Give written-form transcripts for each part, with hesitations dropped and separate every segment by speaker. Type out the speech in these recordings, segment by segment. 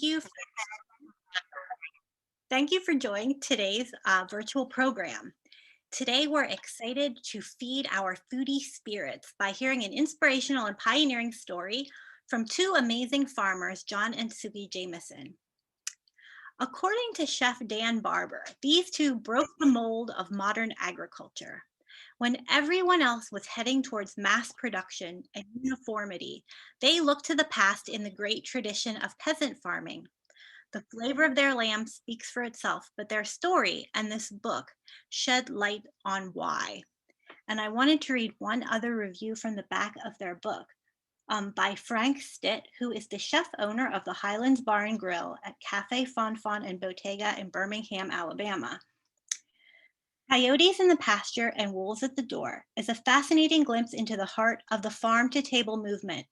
Speaker 1: Thank you. Thank you for joining today's virtual program. Today, we're excited to feed our foodie spirits by hearing an inspirational and pioneering story from two amazing farmers, John and Sukey Jamison. According to Chef Dan Barber, these two broke the mold of modern agriculture. When everyone else was heading towards mass production and uniformity, they looked to the past in the great tradition of peasant farming. The flavor of their lamb speaks for itself, but their story and this book shed light on why. And I wanted to read one other review from the back of their book by Frank Stitt, who is the chef owner of the Highlands Bar and Grill at Cafe Fonfon and Bottega in Birmingham, Alabama. Coyotes in the Pasture and Wolves at the Door is a fascinating glimpse into the heart of the farm-to-table movement,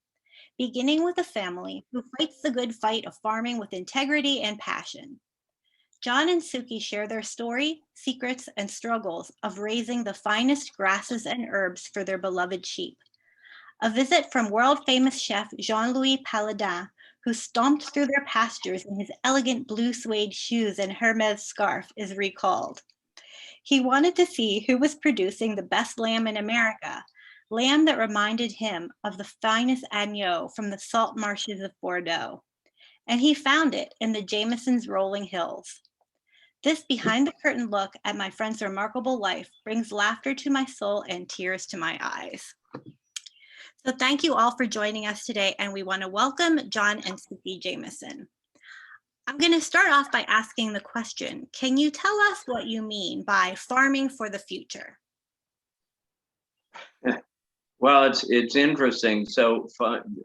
Speaker 1: beginning with a family who fights the good fight of farming with integrity and passion. John and Sukey share their story, secrets, and struggles of raising the finest grasses and herbs for their beloved sheep. A visit from world-famous chef Jean-Louis Paladin, who stomped through their pastures in his elegant blue suede shoes and Hermes scarf, is recalled. He wanted to see who was producing the best lamb in America, lamb that reminded him of the finest agneau from the salt marshes of Bordeaux. And he found it in the Jamison's rolling hills. This behind the curtain look at my friend's remarkable life brings laughter to my soul and tears to my eyes. So thank you all for joining us today, and we want to welcome John and Sukey Jamison. I'm going to start off by asking the question, can you tell us what you mean by farming for the future?
Speaker 2: Well, it's interesting. So,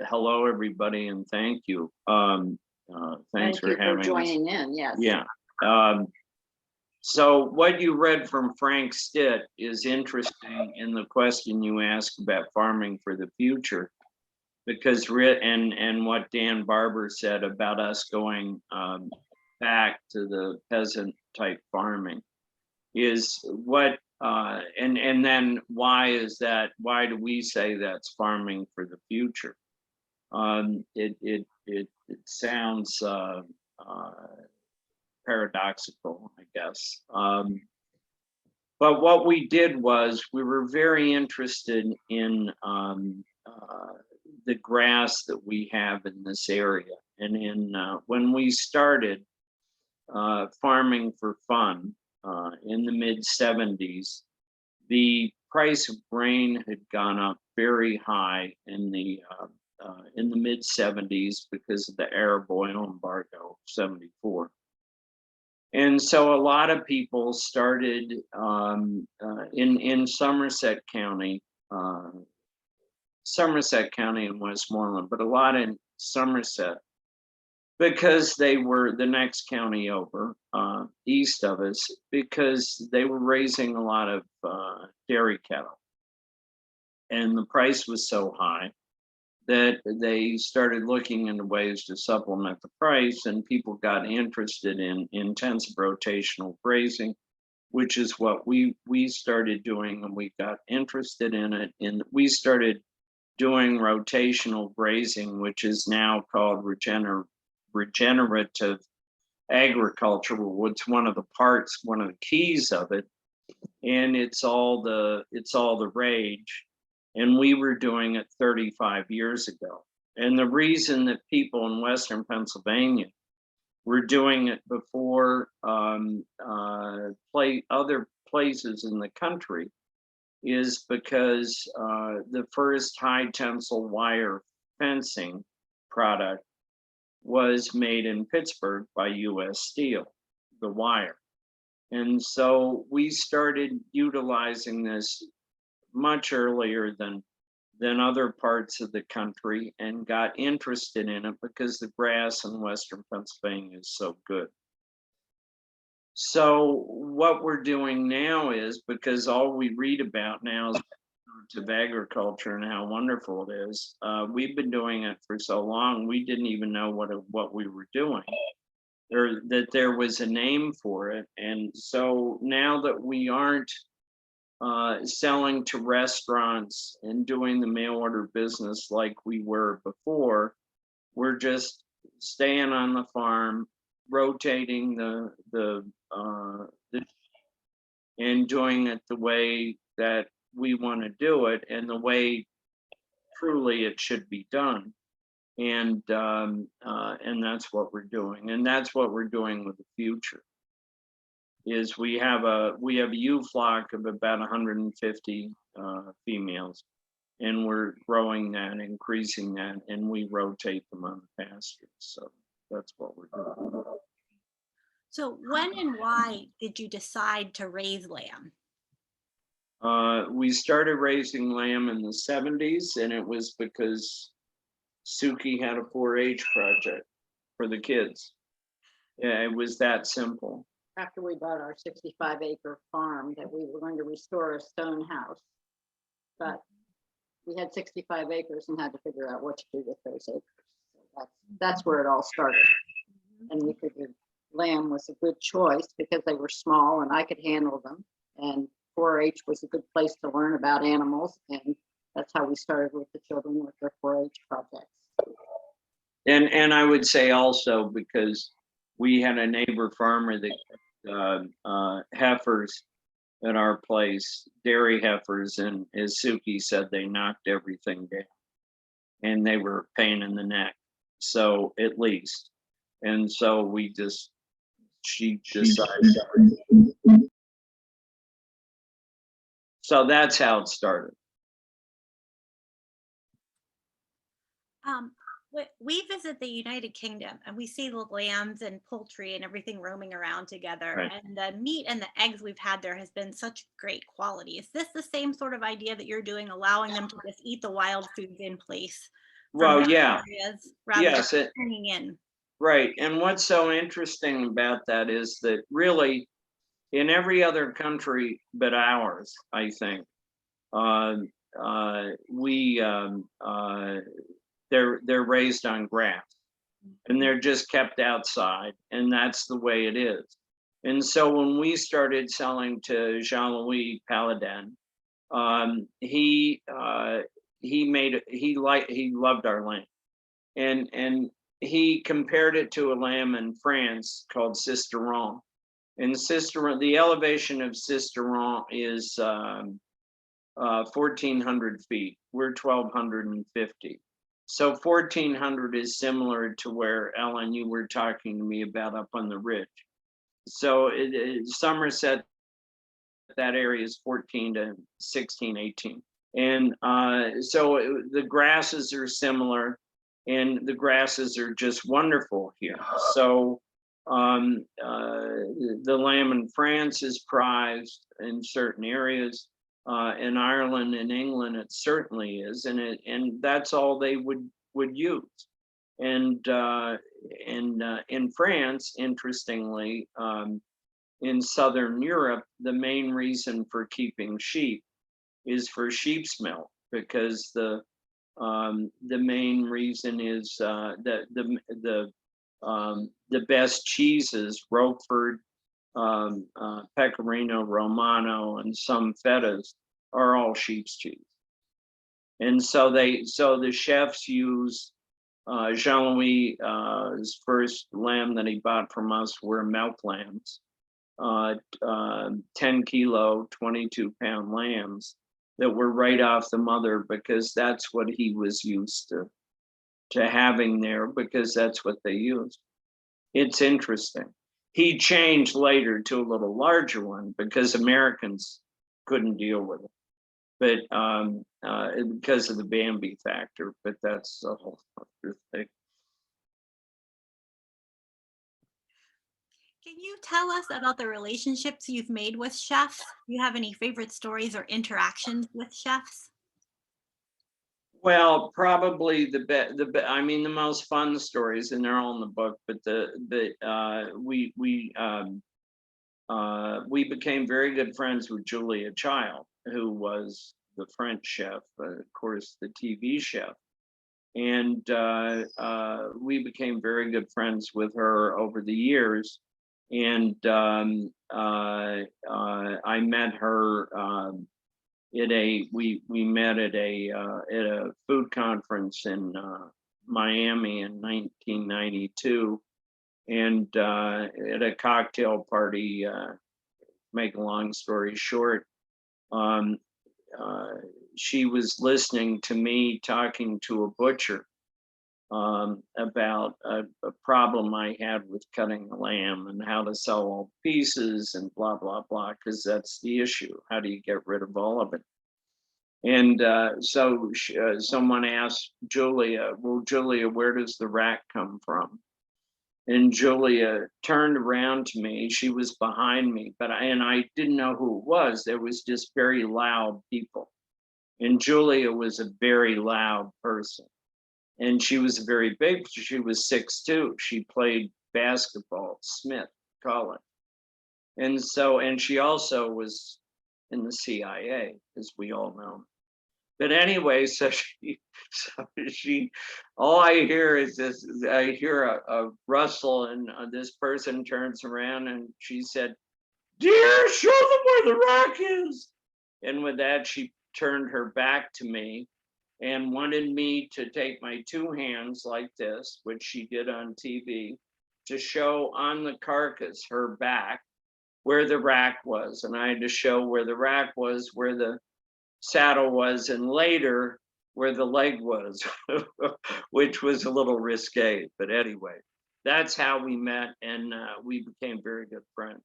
Speaker 2: hello everybody, and thank you. Thanks for having
Speaker 3: joining in. Yes.
Speaker 2: Yeah. So what you read from Frank Stitt is interesting in the question you asked about farming for the future, because and what Dan Barber said about us going back to the peasant type farming is what. And then why is that? Why do we say that's farming for the future? It sounds paradoxical, I guess. But what we did was we were very interested in the grass that we have in this area, and when we started farming for fun. In the mid-70s, the price of grain had gone up very high in the mid-70s because of the Arab oil embargo of '74. And so a lot of people started in Somerset County and Westmoreland, but a lot in Somerset, because they were the next county over, east of us, because they were raising a lot of dairy cattle. And the price was so high that they started looking into ways to supplement the price, and people got interested in intensive rotational grazing, which is what we started doing, and we got interested in it. And we started doing rotational grazing, which is now called regenerative agriculture. What's one of the keys of it, and it's all the rage. And we were doing it 35 years ago. And the reason that people in Western Pennsylvania were doing it before other places in the country is because the first high tensile wire fencing product was made in Pittsburgh by US Steel, the wire. And so we started utilizing this much earlier than other parts of the country, and got interested in it because the grass in Western Pennsylvania is so good. So what we're doing now is, because all we read about now is of agriculture and how wonderful it is, we've been doing it for so long, we didn't even know what we were doing, or that there was a name for it. And so now that we aren't selling to restaurants and doing the mail order business like we were before, we're just staying on the farm, rotating and doing it the way that we want to do it and the way truly it should be done. And that's what we're doing, and that's what we're doing with the future. Is we have a ewe flock of about 150 females, and we're growing that, increasing that, and we rotate them on the pasture. So that's what we're doing.
Speaker 1: So when and why did you decide to raise lamb?
Speaker 2: We started raising lamb in the 70s, and it was because Sukey had a 4-H project for the kids. Yeah, it was that simple.
Speaker 3: After we bought our 65-acre farm, that we were going to restore a stone house. But we had 65 acres and had to figure out what to do with those acres. So that's where it all started. And we figured lamb was a good choice because they were small and I could handle them. And 4-H was a good place to learn about animals. And that's how we started with the children with their 4-H projects.
Speaker 2: And I would say also because we had a neighbor farmer that heifers at our place, dairy heifers, and as Sukey said, they knocked everything down and they were a pain in the neck. So at least, and so she decided. So that's how it started.
Speaker 1: We visit the United Kingdom and we see the lambs and poultry and everything roaming around together.
Speaker 2: Right.
Speaker 1: And the meat and the eggs we've had there has been such great quality. Is this the same sort of idea that you're doing, allowing them to just eat the wild foods in place?
Speaker 2: Well, yeah.
Speaker 1: Areas rather
Speaker 2: Yes,
Speaker 1: than bringing in.
Speaker 2: Right. And what's so interesting about that is that really in every other country but ours, I think, they're raised on grass and they're just kept outside, and that's the way it is. And so when we started selling to Jean-Louis Paladin, he loved our lamb, and he compared it to a lamb in France called Sisteron. And Sisteron, the elevation of Sisteron is 1,400 feet. We're 1,250. So 1,400 is similar to where, Ellen, you were talking to me about up on the ridge. So Somerset, that area is 14 to 16, 18. And so the grasses are similar, and the grasses are just wonderful here. So the lamb in France is prized in certain areas. In Ireland and England, it certainly is, and that's all they would use. And in France, interestingly, in Southern Europe, the main reason for keeping sheep is for sheep's milk, because the main reason is that the best cheeses, Roquefort, Pecorino Romano, and some fetas are all sheep's cheese. And so the chefs use Jean-Louis' first lamb that he bought from us were milk lambs, 10 kilo, 22-pound lambs that were right off the mother, because that's what he was used to having there, because that's what they used. It's interesting. He changed later to a little larger one because Americans couldn't deal with it, but because of the Bambi factor, but that's a whole other thing.
Speaker 1: Can you tell us about the relationships you've made with chefs? Do you have any favorite stories or interactions with chefs?
Speaker 2: Well, probably I mean, the most fun stories, and they're all in the book, but we became very good friends with Julia Child, who was the French chef, of course, the TV chef. And we became very good friends with her over the years. And I met her we met at a food conference in Miami in 1992, and at a cocktail party. Make a long story short, um, she was listening to me talking to a butcher about a problem I had with cutting the lamb and how to sell all pieces and blah, blah, blah, because that's the issue. How do you get rid of all of it? And so someone asked Julia, well, Julia, where does the rack come from? And Julia turned around to me. She was behind me, but I didn't know who it was. There was just very loud people. And Julia was a very loud person. And she was very big. She was 6'2". She played basketball, Smith College. And she also was in the CIA, as we all know. But anyway, so she, all I hear is this, I hear a rustle, and this person turns around and she said, "Dear, show them where the rack is." And with that, she turned her back to me and wanted me to take my two hands like this, which she did on TV, to show on the carcass, her back, where the rack was. And I had to show where the rack was, where the saddle was, and later where the leg was, which was a little risque. But anyway, that's how we met, and we became very good friends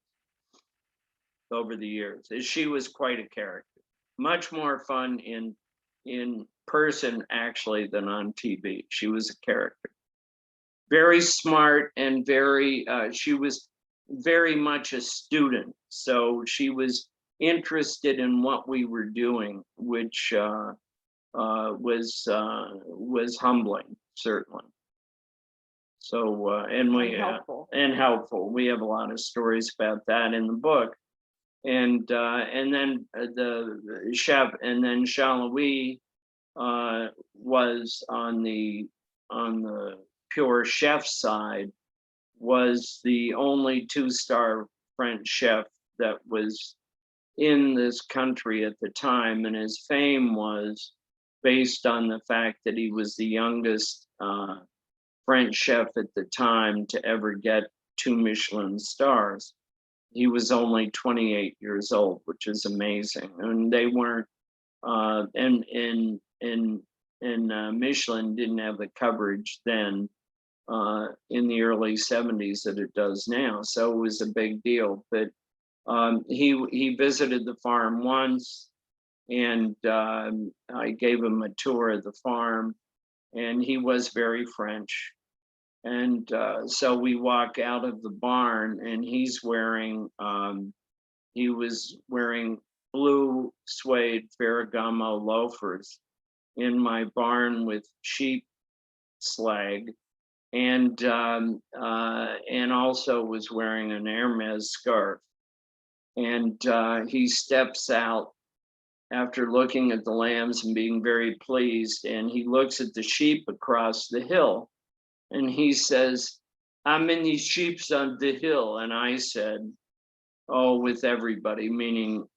Speaker 2: over the years. She was quite a character, much more fun in person actually than on TV. She was a character, very smart, and very she was very much a student, so she was interested in what we were doing, which was humbling, certainly. So and helpful. We have a lot of stories about that in the book, and then the chef, and then Charles was on the pure chef side, was the only 2-star French chef that was in this country at the time, and his fame was based on the fact that he was the youngest French chef at the time to ever get 2 Michelin stars. He was only 28 years old, which is amazing. And they weren't, and Michelin didn't have the coverage then in the early 70s that it does now. So it was a big deal. But he visited the farm once, and I gave him a tour of the farm, and he was very French. And so we walk out of the barn, and he was wearing blue suede Ferragamo loafers in my barn with sheep slag, and also was wearing an Hermes scarf. And he steps out after looking at the lambs and being very pleased, and he looks at the sheep across the hill, and he says, "How many sheep's on the hill?" And I said, "Oh, with everybody," meaning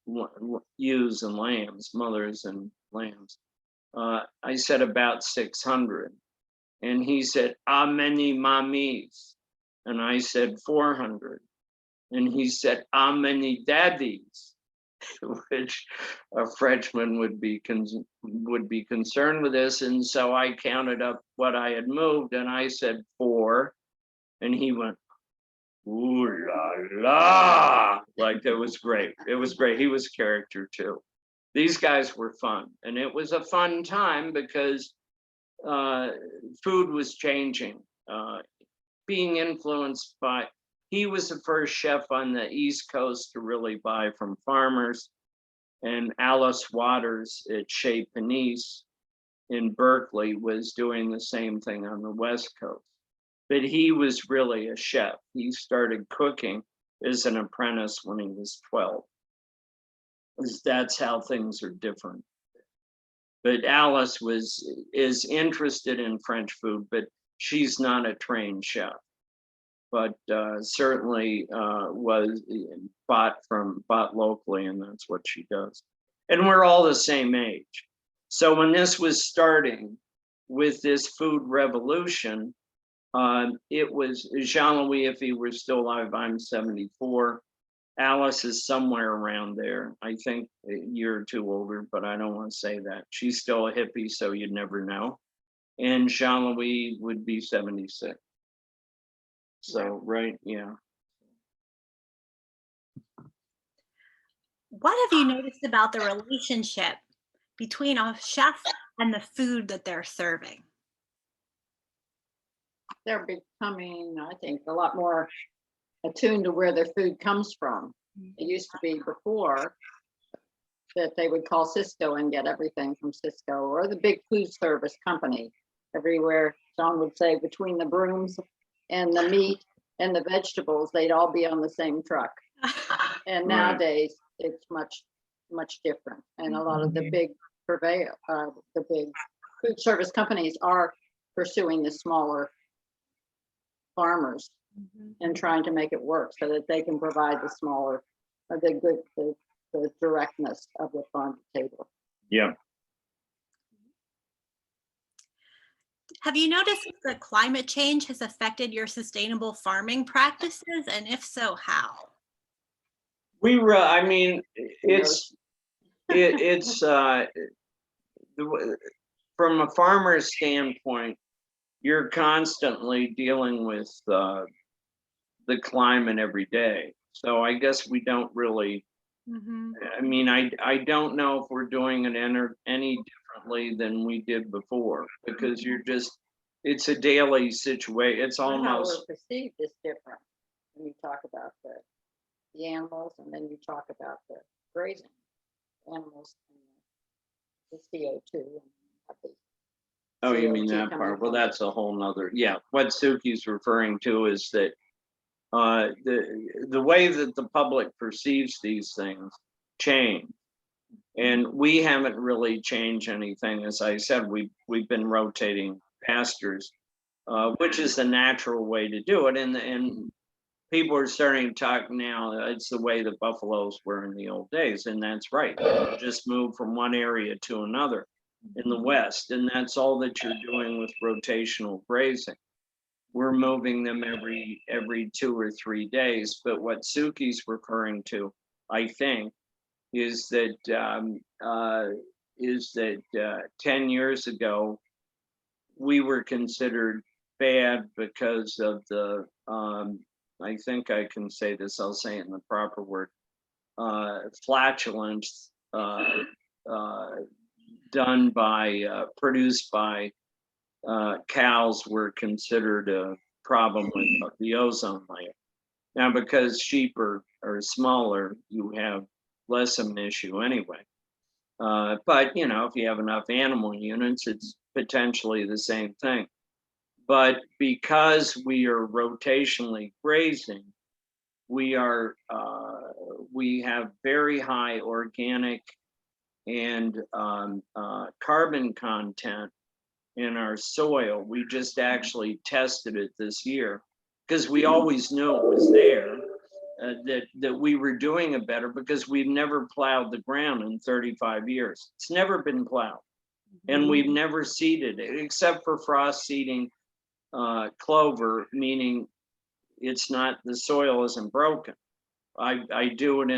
Speaker 2: ewes and lambs, mothers and lambs. I said, "About 600. And he said, "How many mommies?" And I said, 400. And he said, "How many daddies?" Which a Frenchman would be concerned with this. And so I counted up what I had moved, and I said 4. And he went, "Ooh la la!" Like, it was great. It was great. He was character too. These guys were fun, and it was a fun time because food was changing, being influenced by. He was the first chef on the East Coast to really buy from farmers, and Alice Waters at Chez Panisse in Berkeley was doing the same thing on the West Coast. But he was really a chef. He started cooking as an apprentice when he was 12. That's how things are different. But Alice is interested in French food, but she's not a trained chef. But certainly was bought locally, and that's what she does. And we're all the same age. So when this was starting, with this food revolution, it was Jean-Louis, if he were still alive, I'm 74. Alice is somewhere around there. I think a year or two older, but I don't want to say that. She's still a hippie, so you'd never know. And Jean-Louis would be 76. So, right, yeah.
Speaker 1: What have you noticed about the relationship between a chef and the food that they're serving?
Speaker 3: They're becoming, I think, a lot more attuned to where their food comes from. It used to be before that they would call Cisco and get everything from Cisco or the big food service company. Everywhere, John would say, between the brooms and the meat and the vegetables, they'd all be on the same truck. And
Speaker 2: Right.
Speaker 3: nowadays, it's much, much different. And a lot of the big the big food service companies are pursuing the smaller farmers and trying to make it work so that they can provide the smaller, the directness of the farm to table.
Speaker 2: Yeah.
Speaker 1: Have you noticed that climate change has affected your sustainable farming practices? And if so, how?
Speaker 2: I mean, it's from a farmer's standpoint, you're constantly dealing with the climate every day. So I guess we don't really, I mean, I don't know if we're doing it any differently than we did before, because it's a daily situation. It's
Speaker 3: How
Speaker 2: almost,
Speaker 3: we're perceived is different when you talk about the animals, and then you talk about the grazing animals and the CO2. And
Speaker 2: oh, you mean
Speaker 3: CO2
Speaker 2: that
Speaker 3: coming
Speaker 2: part? Well,
Speaker 3: from
Speaker 2: that's a whole nother, yeah. What Sukey's referring to is that the way that the public perceives these things change. And we haven't really changed anything. As I said, we've been rotating pastures, which is the natural way to do it. And people are starting to talk now, it's the way the buffaloes were in the old days. And that's right. Just move from one area to another in the West. And that's all that you're doing with rotational grazing. We're moving them every 2 or 3 days. But what Sukey's referring to, I think, is that 10 years ago, we were considered bad because of the, I think I can say this, I'll say it in the proper word, flatulence produced by cows were considered a problem with the ozone layer. Now, because sheep are smaller, you have less of an issue anyway. But, you know, if you have enough animal units, it's potentially the same thing. But because we are rotationally grazing, we have very high organic and carbon content in our soil. We just actually tested it this year because we always knew it was there. That we were doing it better because we've never plowed the ground in 35 years. It's never been plowed. And we've never seeded it except for frost seeding clover, meaning the soil isn't broken. I do it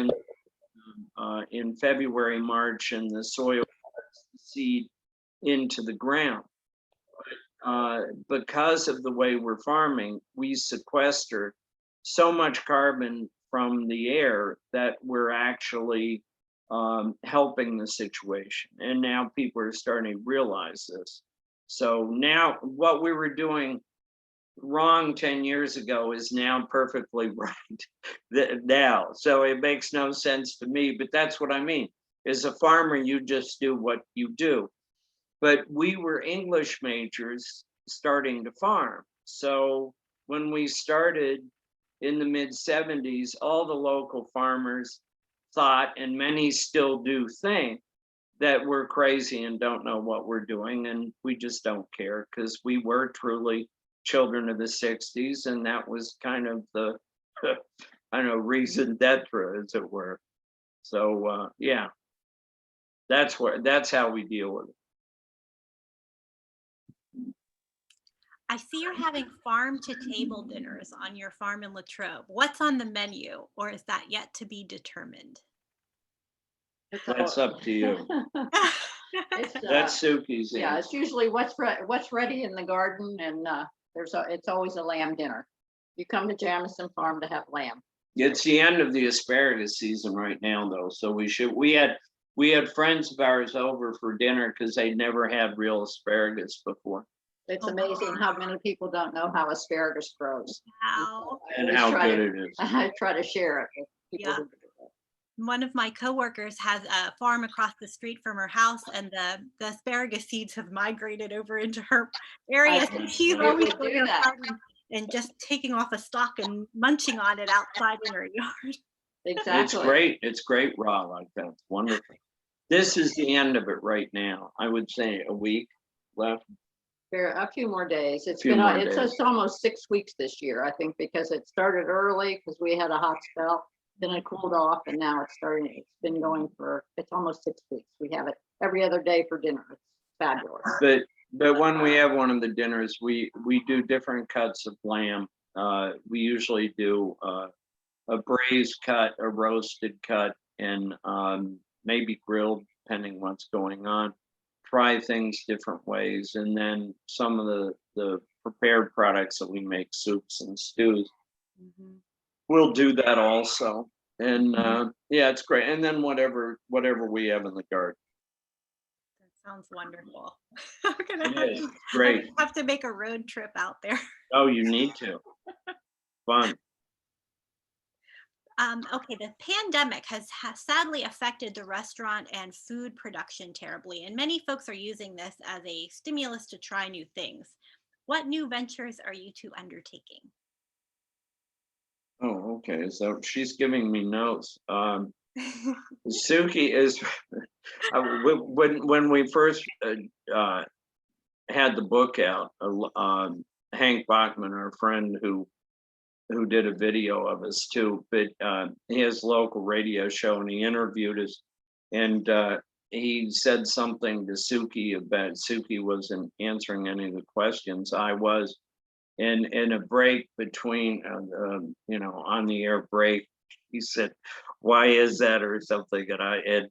Speaker 2: in February, March, and the soil seed into the ground. Because of the way we're farming, we sequester so much carbon from the air that we're actually helping the situation. And now people are starting to realize this. So now what we were doing wrong 10 years ago is now perfectly right now. So it makes no sense to me, but that's what I mean. As a farmer, you just do what you do. But we were English majors starting to farm. So when we started in the mid 70s, all the local farmers thought, and many still do think, that we're crazy and don't know what we're doing. And we just don't care because we were truly children of the 60s. And that was kind of the, I don't know, reason d'etre, as it were. So yeah, that's how we deal with it.
Speaker 1: I see you're having farm to table dinners on your farm in Latrobe. What's on the menu, or is that yet to be determined?
Speaker 3: It's
Speaker 2: That's
Speaker 3: all-
Speaker 2: up to you.
Speaker 3: It's,
Speaker 2: That's Sukey's
Speaker 3: yeah,
Speaker 2: answer.
Speaker 3: it's usually what's ready in the garden, and it's always a lamb dinner. You come to Jamison Farm to have lamb.
Speaker 2: It's the end of the asparagus season right now, though, so we had friends of ours over for dinner because they never had real asparagus before,
Speaker 3: It's
Speaker 1: Oh,
Speaker 3: amazing how many people don't know how asparagus grows.
Speaker 1: wow.
Speaker 3: I
Speaker 2: and
Speaker 3: always
Speaker 2: how
Speaker 3: try
Speaker 2: good
Speaker 3: to-
Speaker 2: it is.
Speaker 3: I try to share it with people.
Speaker 1: Yeah.
Speaker 3: who do it.
Speaker 1: One of my coworkers has a farm across the street from her house, and the asparagus seeds have migrated over into her area.
Speaker 3: I
Speaker 1: So
Speaker 3: think
Speaker 1: she's
Speaker 3: they
Speaker 1: always
Speaker 3: would do
Speaker 1: going
Speaker 3: that.
Speaker 1: outside and just taking off a stalk and munching on it outside in her yard.
Speaker 3: Exactly.
Speaker 2: It's great raw like that. It's wonderful. This is the end of it right now. I would say a week left.
Speaker 3: There are a few more days. It's
Speaker 2: Few
Speaker 3: been,
Speaker 2: more
Speaker 3: it's
Speaker 2: days.
Speaker 3: just almost 6 weeks this year, I think, because it started early because we had a hot spell. Then it cooled off, and now it's starting. It's been going for, it's almost 6 weeks. We have it every other day for dinner. It's fabulous.
Speaker 2: But when we have one of the dinners, we do different cuts of lamb. We usually do a braised cut, a roasted cut, and maybe grilled, depending what's going on. Try things different ways, and then some of the prepared products that we make, soups and stews,
Speaker 1: Mhm.
Speaker 2: we'll do that also. And yeah, it's great. And then whatever we have in the garden.
Speaker 1: That sounds wonderful. I'm gonna
Speaker 2: It
Speaker 1: have
Speaker 2: is
Speaker 1: to, I'm
Speaker 2: great.
Speaker 1: gonna have to make a road trip out there.
Speaker 2: Oh, you need to. Fun.
Speaker 1: Okay, the pandemic has sadly affected the restaurant and food production terribly, and many folks are using this as a stimulus to try new things. What new ventures are you two undertaking?
Speaker 2: Oh, okay. So she's giving me notes. Suki is when we first had the book out. Hank Bachman, our friend who did a video of us too, but he has a local radio show and he interviewed us, and he said something to Suki about Suki wasn't answering any of the questions. I was. And in a break between, on the air break, he said, "Why is that?" or something. And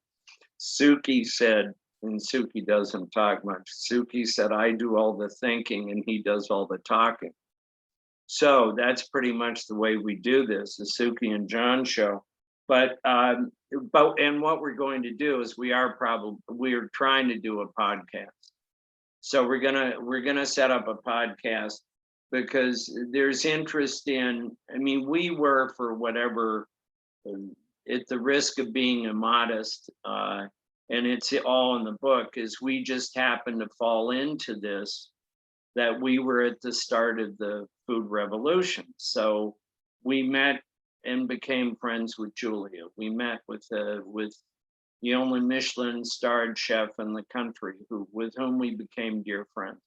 Speaker 2: Suki said, and Suki doesn't talk much. Suki said, "I do all the thinking and he does all the talking." So that's pretty much the way we do this, the Sukey and John show. But and what we're going to do is we're trying to do a podcast. So we're gonna set up a podcast because there's interest in. I mean, we were, for whatever, at the risk of being immodest, and it's all in the book, is we just happened to fall into this, that we were at the start of the food revolution. So we met and became friends with Julia. We met with the only Michelin starred chef in the country, with whom we became dear friends.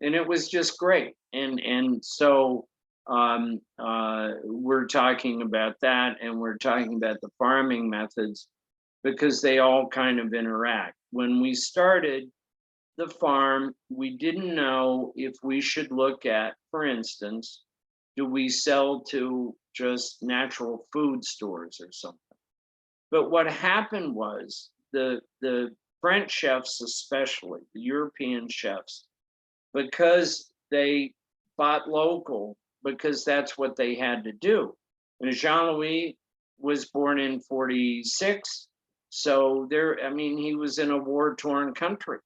Speaker 2: And it was just great. And so we're talking about that, and we're talking about the farming methods, because they all kind of interact. When we started the farm, we didn't know if we should look at, for instance, do we sell to just natural food stores or something? But what happened was the French chefs, especially the European chefs, because they bought local, because that's what they had to do. And Jean-Louis was born in 46. So he was in a war-torn country.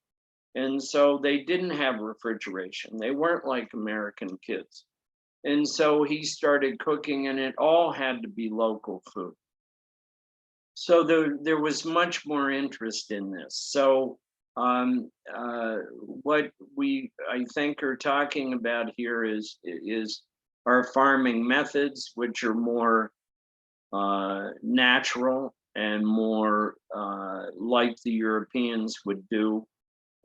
Speaker 2: And so they didn't have refrigeration. They weren't like American kids. And so he started cooking, and it all had to be local food. So there was much more interest in this. So what we, I think, are talking about here is our farming methods, which are more natural and more like the Europeans would do,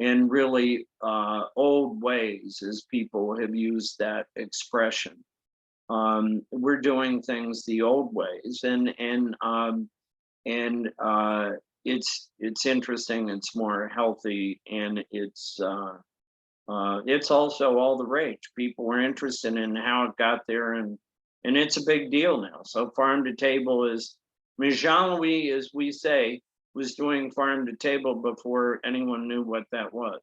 Speaker 2: and really old ways, as people have used that expression. We're doing things the old ways, and it's interesting. It's more healthy, and it's also all the rage. People were interested in how it got there, and it's a big deal now. So farm to table is, I mean, Jean-Louis, as we say, was doing farm to table before anyone knew what that was.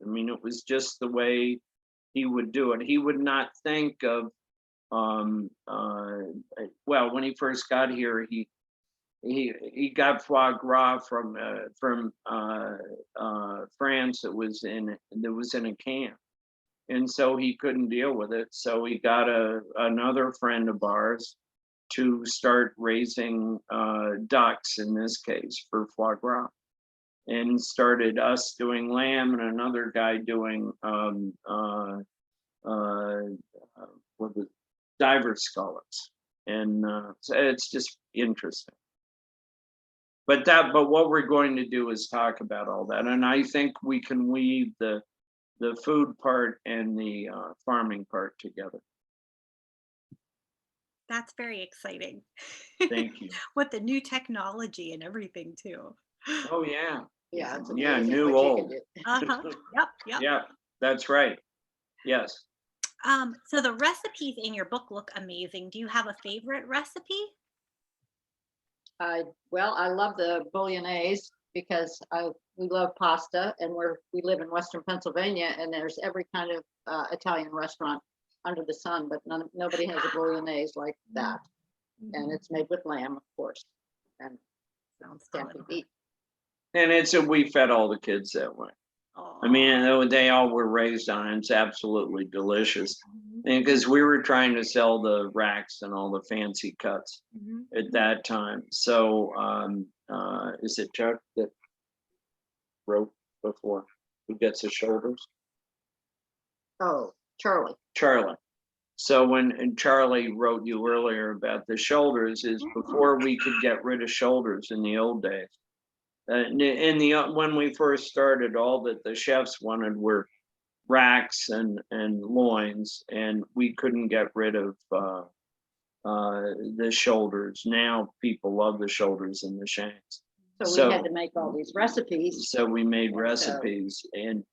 Speaker 2: I mean, it was just the way he would do it. He would not think of, well, when he first got here, he got foie gras from France that was in a can, and so he couldn't deal with it. So he got another friend of ours to start raising ducks, in this case for foie gras, and started us doing lamb and another guy doing what was diver scallops, and so it's just interesting. But what we're going to do is talk about all that, and I think we can weave the food part and the farming part together.
Speaker 1: That's very exciting.
Speaker 2: Thank you.
Speaker 1: With the new technology and everything too.
Speaker 2: Oh yeah,
Speaker 3: Yeah. It's
Speaker 2: yeah,
Speaker 3: amazing
Speaker 2: new
Speaker 3: what you can
Speaker 2: old.
Speaker 3: do.
Speaker 1: Uh-huh. Yep, yep.
Speaker 2: Yeah, that's right. Yes.
Speaker 1: So the recipes in your book look amazing. Do you have a favorite recipe?
Speaker 3: Well, I love the bolognese because we love pasta, and we live in Western Pennsylvania, and there's every kind of Italian restaurant under the sun, but nobody has a bolognese like that. And it's made with lamb, of course, and
Speaker 1: Sounds
Speaker 3: can't
Speaker 1: good.
Speaker 3: be beat.
Speaker 2: And we fed all the kids that way. I mean, they all were raised on it. It's absolutely delicious. And because we were trying to sell the racks and all the fancy cuts at that time. So is it Chuck that wrote before? Who gets the shoulders?
Speaker 3: Oh, Charlie.
Speaker 2: Charlie. So when Charlie wrote you earlier about the shoulders, is before we could get rid of shoulders in the old days. When we first started, all that the chefs wanted were racks and loins, and we couldn't get rid of the shoulders. Now people love the shoulders and the shanks.
Speaker 3: So we had to make all these recipes.
Speaker 2: So we made recipes and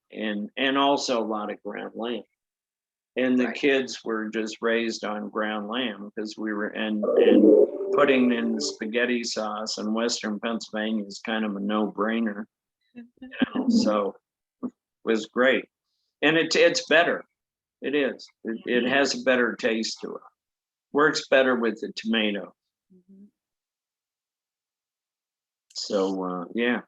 Speaker 2: also a lot of ground lamb. And the kids were just raised on ground lamb because we were and putting in spaghetti sauce in Western Pennsylvania is kind of a no-brainer. So it was great. And it's better. It is. It has a better taste to it. Works better with the tomato. So yeah.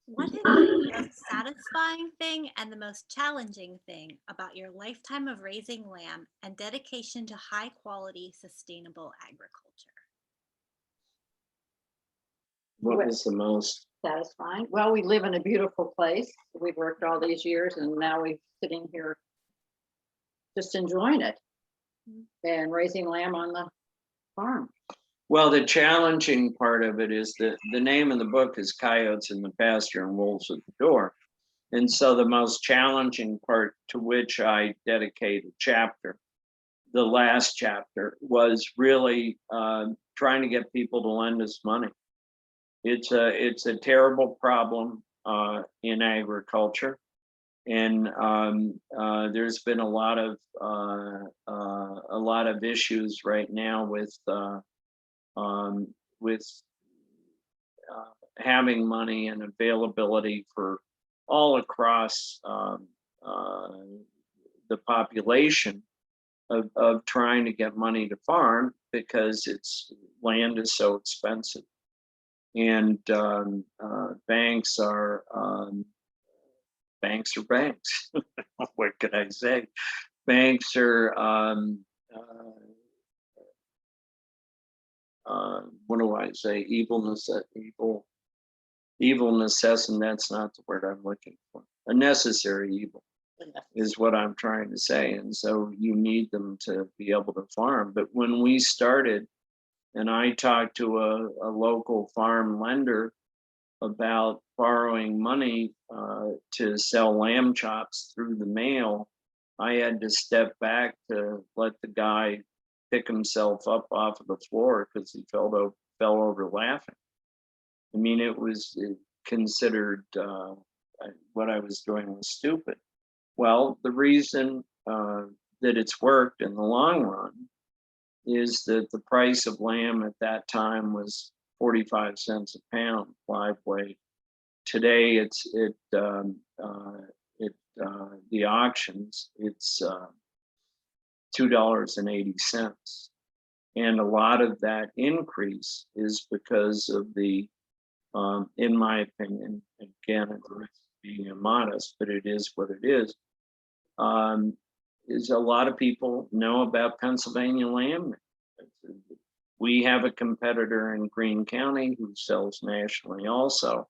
Speaker 1: What is the most satisfying thing and the most challenging thing about your lifetime of raising lamb and dedication to high quality, sustainable agriculture?
Speaker 2: What was the most
Speaker 3: satisfying? Well, we live in a beautiful place. We've worked all these years, and now we're sitting here just enjoying it and raising lamb on the farm.
Speaker 2: Well, the challenging part of it is that the name of the book is Coyotes in the Pasture and Wolves at the Door. And so the most challenging part, to which I dedicate a chapter, the last chapter, was really trying to get people to lend us money. It's a terrible problem in agriculture. And there's been a lot of issues right now with having money and availability for all across the population of trying to get money to farm because land is so expensive, and banks are banks. What could I say? Banks are what do I say? Evil necessity. That's not the word I'm looking for. A necessary evil is what I'm trying to say. And so you need them to be able to farm. But when we started, and I talked to a local farm lender about borrowing money to sell lamb chops through the mail, I had to step back to let the guy pick himself up off of the floor because he fell over laughing. I mean, it was considered what I was doing was stupid. Well, the reason that it's worked in the long run is that the price of lamb at that time was 45 cents a pound live weight. Today, the auctions, it's $2.80. And a lot of that increase is because of the, in my opinion, again, it's being immodest, but it is what it is a lot of people know about Pennsylvania lamb. We have a competitor in Greene County who sells nationally also,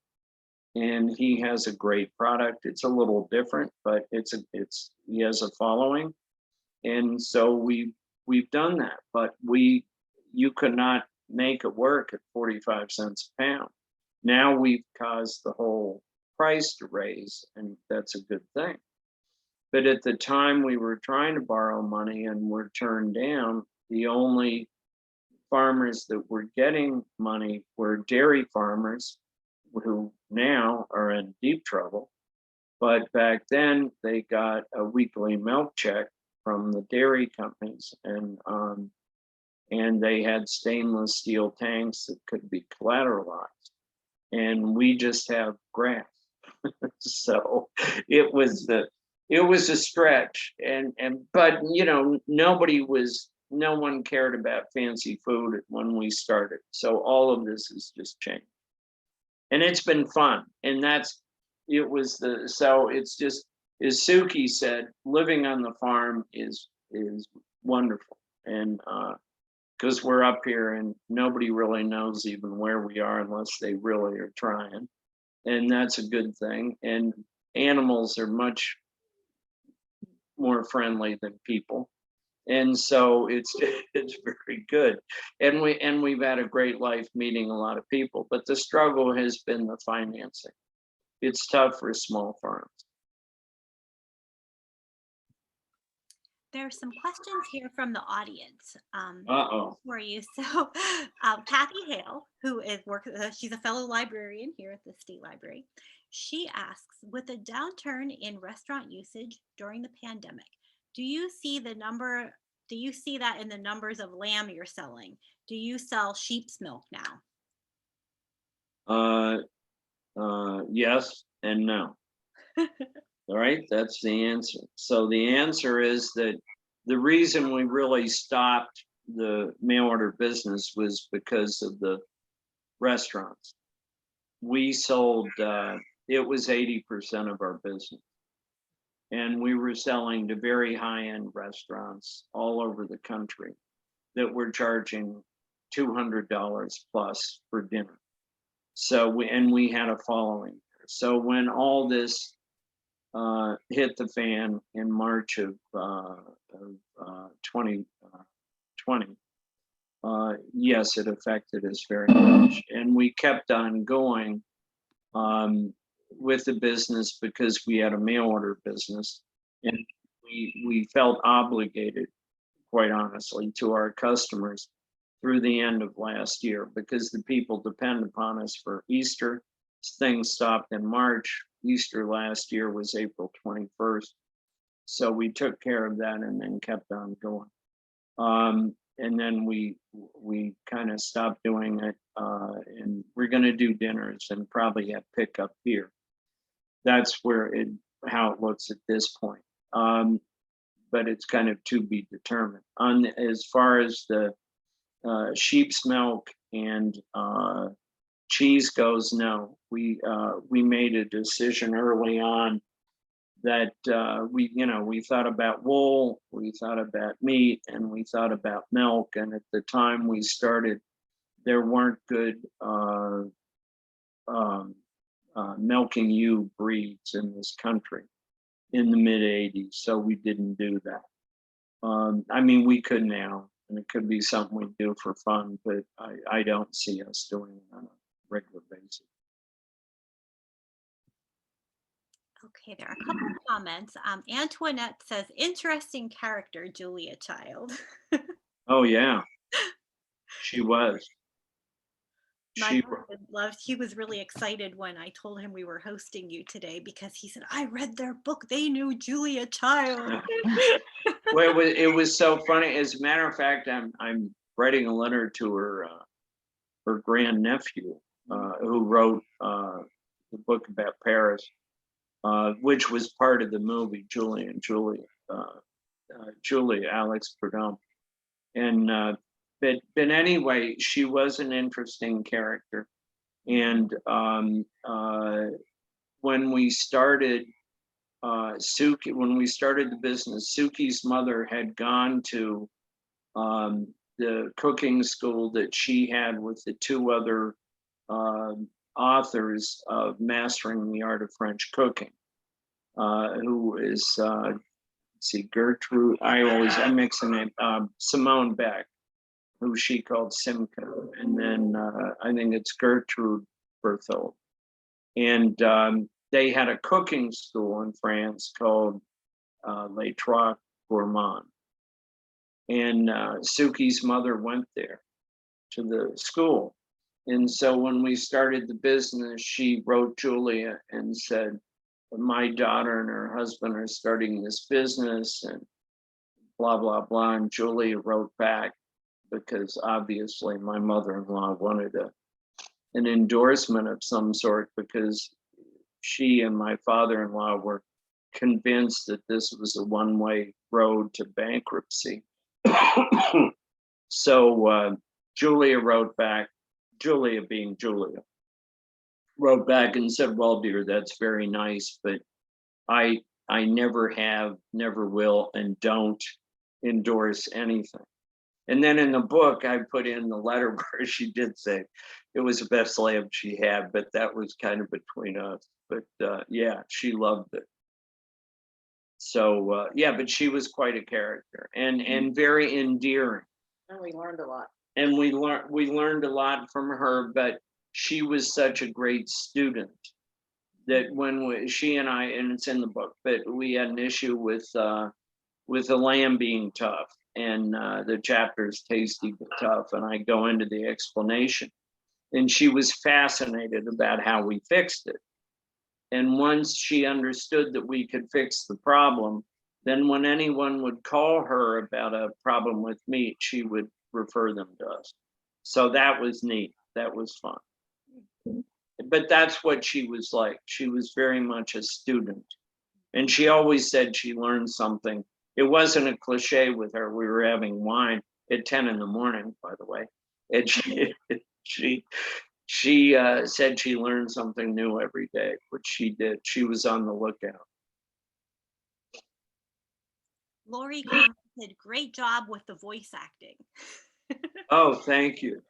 Speaker 2: and he has a great product. It's a little different, but he has a following, and so we've done that. But you could not make it work at 45 cents a pound. Now we've caused the whole price to raise, and that's a good thing. But at the time we were trying to borrow money and were turned down, the only farmers that were getting money were dairy farmers who now are in deep trouble. But back then they got a weekly milk check from the dairy companies, and they had stainless steel tanks that could be collateralized. And we just have grass. So it was a stretch, but no one cared about fancy food when we started. So all of this has just changed, and it's been fun. And so it's just, as Sukey said, living on the farm is wonderful. And because we're up here and nobody really knows even where we are unless they really are trying, and that's a good thing. And animals are much more friendly than people, and so it's very good. And we've had a great life meeting a lot of people, but the struggle has been the financing. It's tough for small farms.
Speaker 1: There are some questions here from the audience for you. So Kathy Hale, who is she's a fellow librarian here at the State Library. She asks, with a downturn in restaurant usage during the pandemic, do you see that in the numbers of lamb you're selling? Do you sell sheep's milk now?
Speaker 2: Yes and no. All right, that's the answer. So the answer is that the reason we really stopped the mail order business was because of the restaurants. We sold, it was 80% of our business. And we were selling to very high-end restaurants all over the country that were charging $200 plus for dinner. So we had a following. So when all this hit the fan in March of 2020, yes, it affected us very much. And we kept on going with the business because we had a mail order business, and we felt obligated, quite honestly, to our customers through the end of last year, because the people depend upon us for Easter. Things stopped in March. Easter last year was April 21st. So we took care of that and then kept on going. And then we kind of stopped doing it, and we're going to do dinners and probably have pickup here. That's how it looks at this point. But it's kind of to be determined. As far as the sheep's milk and cheese goes, no. We made a decision early on that we thought about wool, we thought about meat, and we thought about milk. And at the time we started, there weren't good milking ewe breeds in this country in the mid 80s, so we didn't do that. I mean, we could now, and it could be something we do for fun, but I don't see us doing it on a regular basis.
Speaker 1: Okay, there are a couple of comments. Antoinette says, interesting character, Julia Child.
Speaker 2: Oh yeah, she was.
Speaker 1: My
Speaker 2: She
Speaker 1: husband loved, he was really excited when I told him we were hosting you today because he said, I read their book. They knew Julia Child.
Speaker 2: well, it was so funny. As a matter of fact, I'm writing a letter to her grandnephew, who wrote the book about Paris, which was part of the movie Julia and Julia, Julia, Alex Prudhomme. And but anyway, she was an interesting character. And when we started when we started the business, Sukey's mother had gone to the cooking school that she had with the two other authors of Mastering the Art of French Cooking, who is, let's see, Gertrude, I mix the name, Simone Beck, who she called Simca, and then I think it's Gertrude Berthold. And they had a cooking school in France called Les Trois Gourmands. And Sukey's mother went there to the school. And so when we started the business, she wrote Julia and said, my daughter and her husband are starting this business and blah, blah, blah. And Julia wrote back because obviously my mother-in-law wanted an endorsement of some sort because she and my father-in-law were convinced that this was a one-way road to bankruptcy. So Julia wrote back, Julia being Julia, wrote back and said, well, dear, that's very nice, but I never have, never will, and don't endorse anything. And then in the book, I put in the letter where she did say it was the best lamb she had, but that was kind of between us. But yeah, she loved it. So yeah, but she was quite a character and very endearing.
Speaker 3: And we learned a lot.
Speaker 2: And we learned a lot from her, but she was such a great student that when she and I, and it's in the book, but we had an issue with the lamb being tough, and the chapter's tasty but tough, and I go into the explanation, and she was fascinated about how we fixed it. And once she understood that we could fix the problem, then when anyone would call her about a problem with meat, she would refer them to us. So that was neat. That was fun. But that's what she was like. She was very much a student. And she always said she learned something. It wasn't a cliche with her. We were having wine at 10 in the morning, by the way. And she said she learned something new every day, which she did. She was on the lookout.
Speaker 1: Lori commented, great job with the voice acting.
Speaker 2: Oh, thank you.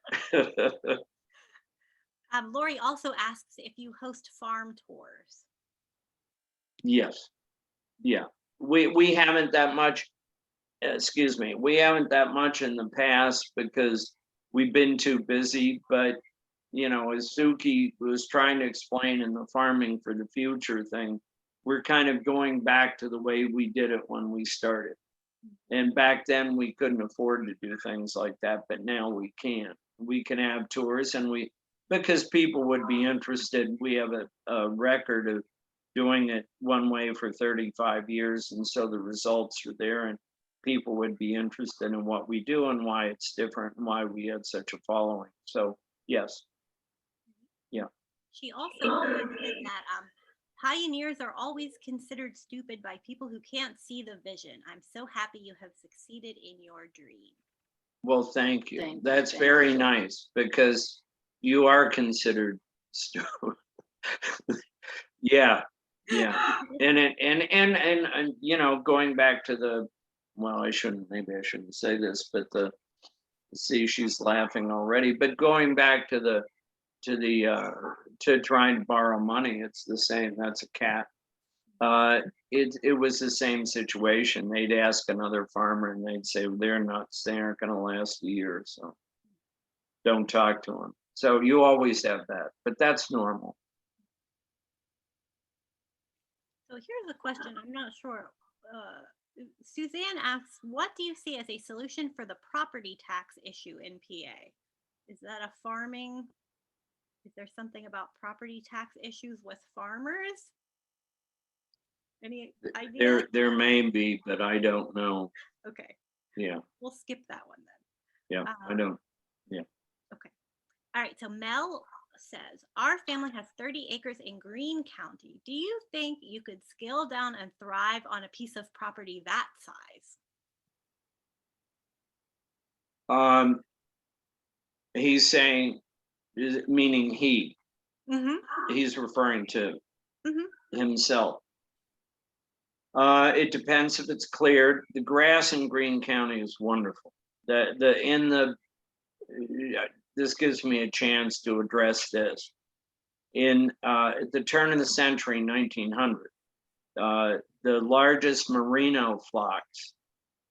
Speaker 1: Lori also asks if you host farm tours.
Speaker 2: Yes. Yeah. We haven't that much, excuse me, we haven't that much in the past because we've been too busy, but you know, as Sukey was trying to explain in the Farming for the Future thing, we're kind of going back to the way we did it when we started. And back then we couldn't afford to do things like that, but now we can. We can have tours, and because people would be interested. We have a record of doing it one way for 35 years, and so the results are there, and people would be interested in what we do and why it's different and why we had such a following. So yes. Yeah.
Speaker 1: She also commented that pioneers are always considered stupid by people who can't see the vision. I'm so happy you have succeeded in your dream.
Speaker 2: Well, thank you.
Speaker 3: Thank you.
Speaker 2: That's
Speaker 3: Thank
Speaker 2: very
Speaker 3: you.
Speaker 2: nice because you are considered stupid. Yeah. Yeah. And you know, going back to well, maybe I shouldn't say this, but see, she's laughing already, but going back to trying to borrow money, it's the same. That's a cat. It was the same situation. They'd ask another farmer and they'd say, they're nuts, they aren't going to last a year, so don't talk to them. So you always have that, but that's normal.
Speaker 1: So here's a question, I'm not sure. Suzanne asks, what do you see as a solution for the property tax issue in PA? Is that a farming Is there something about property tax issues with farmers? Any ideas?
Speaker 2: There may be, but I don't know.
Speaker 1: Okay,
Speaker 2: Yeah,
Speaker 1: we'll skip that one then.
Speaker 2: yeah, I don't.
Speaker 1: Okay. All right. So Mel says, our family has 30 acres in Greene County. Do you think you could scale down and thrive on a piece of property that size?
Speaker 2: He's saying, meaning
Speaker 1: Mm-hmm.
Speaker 2: he's referring to
Speaker 1: Mm-hmm.
Speaker 2: himself. It depends if it's cleared. The grass in Greene County is wonderful. This gives me a chance to address this. At the turn of the century, 1900, the largest merino flocks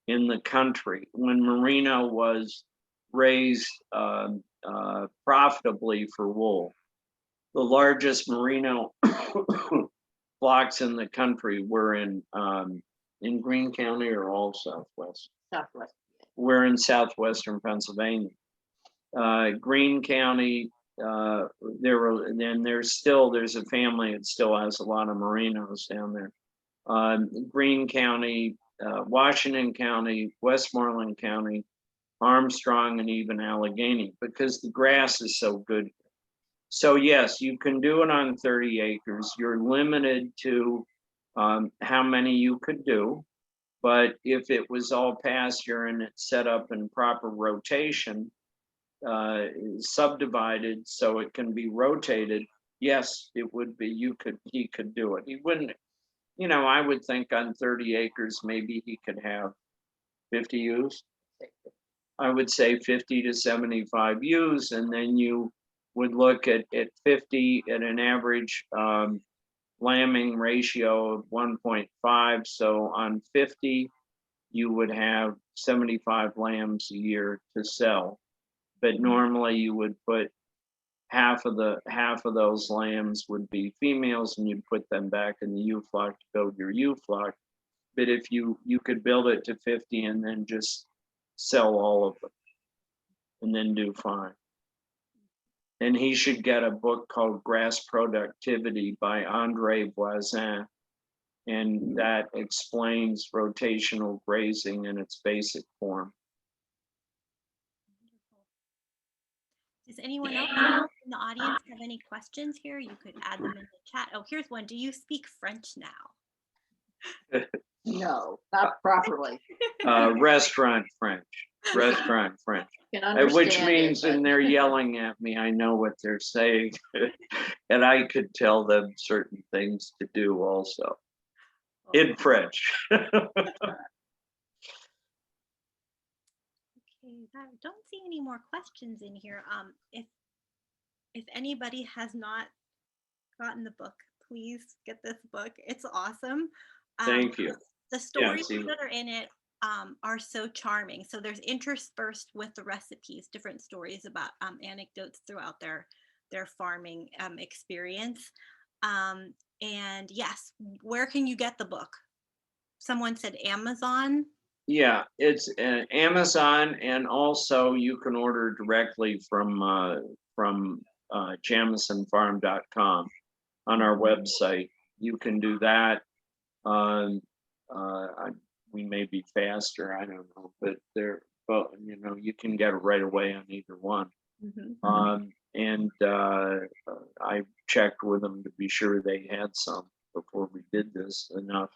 Speaker 2: in the country, when merino was raised profitably for wool, the largest merino flocks in the country were in Greene County or all Southwest.
Speaker 3: Southwest.
Speaker 2: We're in southwestern Pennsylvania. Greene County, there's a family that still has a lot of merinos down there. Greene County, Washington County, Westmoreland County, Armstrong, and even Allegheny, because the grass is so good. So yes, you can do it on 30 acres. You're limited to how many you could do. But if it was all pasture and it's set up in proper rotation, subdivided so it can be rotated, yes, it would be. He could do it. He wouldn't, I would think on 30 acres, maybe he could have 50 ewes. I would say 50 to 75 ewes, and then you would look at 50 at an average lambing ratio of 1.5. So on 50, you would have 75 lambs a year to sell. But normally you would put half of those lambs would be females, and you'd put them back in the ewe flock to build your ewe flock. But if you could build it to 50 and then just sell all of them and then do fine. And he should get a book called Grass Productivity by Andre Voisin. And that explains rotational grazing in its basic form.
Speaker 1: Does anyone else in the audience have any questions here? You could add them in the chat. Oh, here's one. Do you speak French now?
Speaker 3: No, not properly.
Speaker 2: Restaurant French. Which means when they're yelling at me, I know what they're saying. And I could tell them certain things to do also in French.
Speaker 1: Okay, I don't see any more questions in here. If anybody has not gotten the book, please get this book. It's awesome.
Speaker 2: Thank you.
Speaker 1: The stories that are in it are so charming. So there's interspersed with the recipes, different stories about anecdotes throughout their farming experience. And yes, where can you get the book? Someone said Amazon.
Speaker 2: Yeah, it's Amazon, and also you can order directly from JamisonFarm.com on our website. You can do that. We may be faster, I don't know, but you can get it right away on either one. And I checked with them to be sure they had some before we did this, enough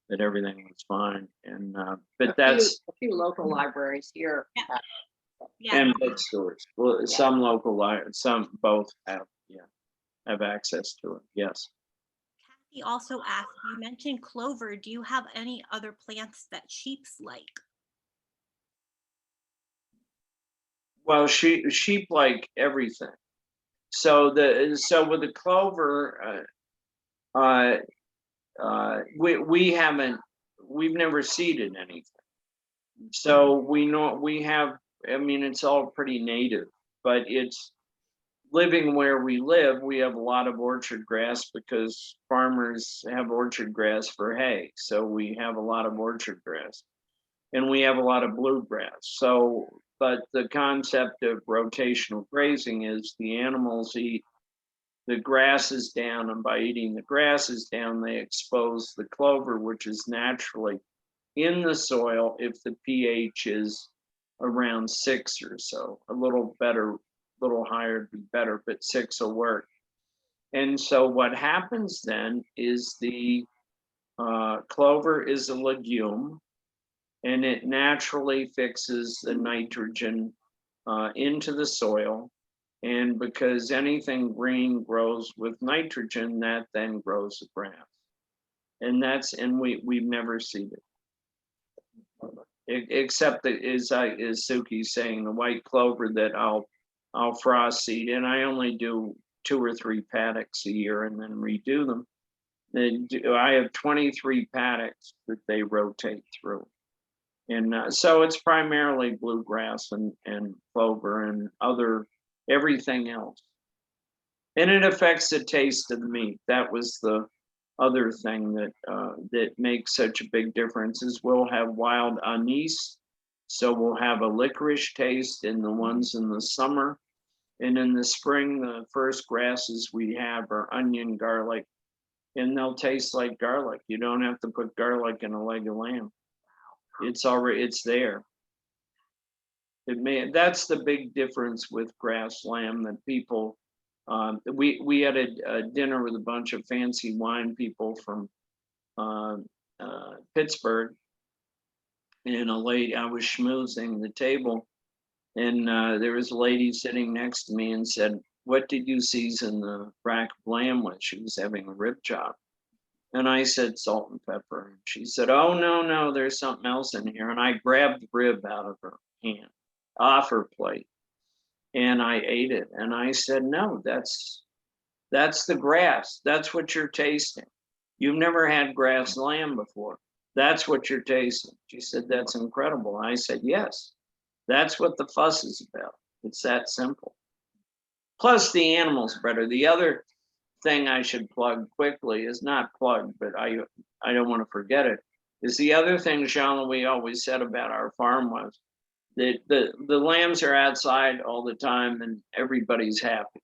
Speaker 2: that everything was fine. And but that's
Speaker 3: a few local libraries here.
Speaker 1: Yeah.
Speaker 2: And bookstores. Well, some local some both have access to it. Yes.
Speaker 1: Kathy also asked, you mentioned clover. Do you have any other plants that sheep like?
Speaker 2: Well, sheep like everything. So with the clover, we've never seeded anything. So we have. I mean, it's all pretty native, but it's living where we live. We have a lot of orchard grass because farmers have orchard grass for hay. So we have a lot of orchard grass, and we have a lot of bluegrass. So but the concept of rotational grazing is the animals eat the grasses down, and by eating the grasses down, they expose the clover, which is naturally in the soil if the pH is around 6 or so. A little better, a little higher would be better, but 6 will work. And so what happens then is the clover is a legume, and it naturally fixes the nitrogen into the soil. And because anything green grows with nitrogen, that then grows the grass. And we've never seen it. Except that is Sukey saying, the white clover that I'll frost seed, and I only do 2 or 3 paddocks a year and then redo them. I have 23 paddocks that they rotate through. And so it's primarily bluegrass and clover and everything else. And it affects the taste of the meat. That was the other thing that makes such a big difference is we'll have wild anise. So we'll have a licorice taste in the ones in the summer. And in the spring, the first grasses we have are onion, garlic, and they'll taste like garlic. You don't have to put garlic in a leg of lamb. It's there. That's the big difference with grass lamb that people, we had a dinner with a bunch of fancy wine people from Pittsburgh, and a lady, I was schmoozing the table, and there was a lady sitting next to me and said, "What did you season the rack of lamb with?" She was having a rib chop. And I said, "Salt and pepper." And she said, "Oh, no, there's something else in here." And I grabbed the rib out of her hand, off her plate, and I ate it. And I said, "No, that's the grass. That's what you're tasting. You've never had grass lamb before. That's what you're tasting." She said, "That's incredible." I said, "Yes, that's what the fuss is about. It's that simple. Plus the animal's better." The other thing I should plug quickly is not plug, but I don't want to forget it, is the other thing Jean-Louis always said about our farm was that the lambs are outside all the time and everybody's happy.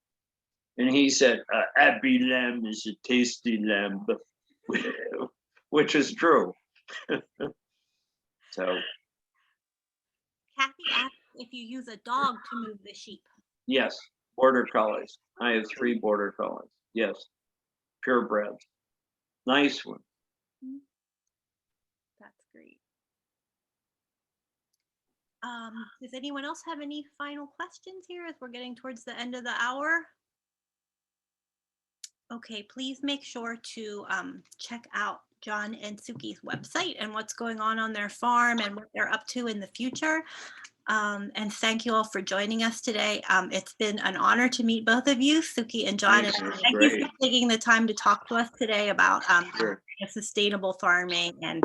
Speaker 2: And he said, "A happy lamb is a tasty lamb," which is true. So,
Speaker 1: Kathy asked if you use a dog to move the sheep.
Speaker 2: yes, border collies. I have 3 border collies. Yes, purebreds. Nice one.
Speaker 1: That's great. Does anyone else have any final questions here as we're getting towards the end of the hour? Okay, please make sure to check out John and Sukey's website and what's going on their farm and what they're up to in the future. And thank you all for joining us today. It's been an honor to meet both of you, Sukey and John. And thank you for taking the time to talk to us today about sustainable farming and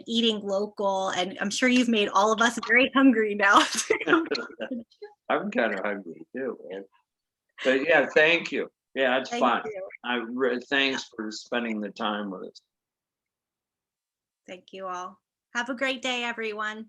Speaker 1: eating local. And I'm sure you've made all of us very hungry now.
Speaker 2: I'm kind of hungry too, man. But yeah, thank you. Yeah, it's fun. Thanks for spending the time with us.
Speaker 1: Thank you all. Have a great day, everyone.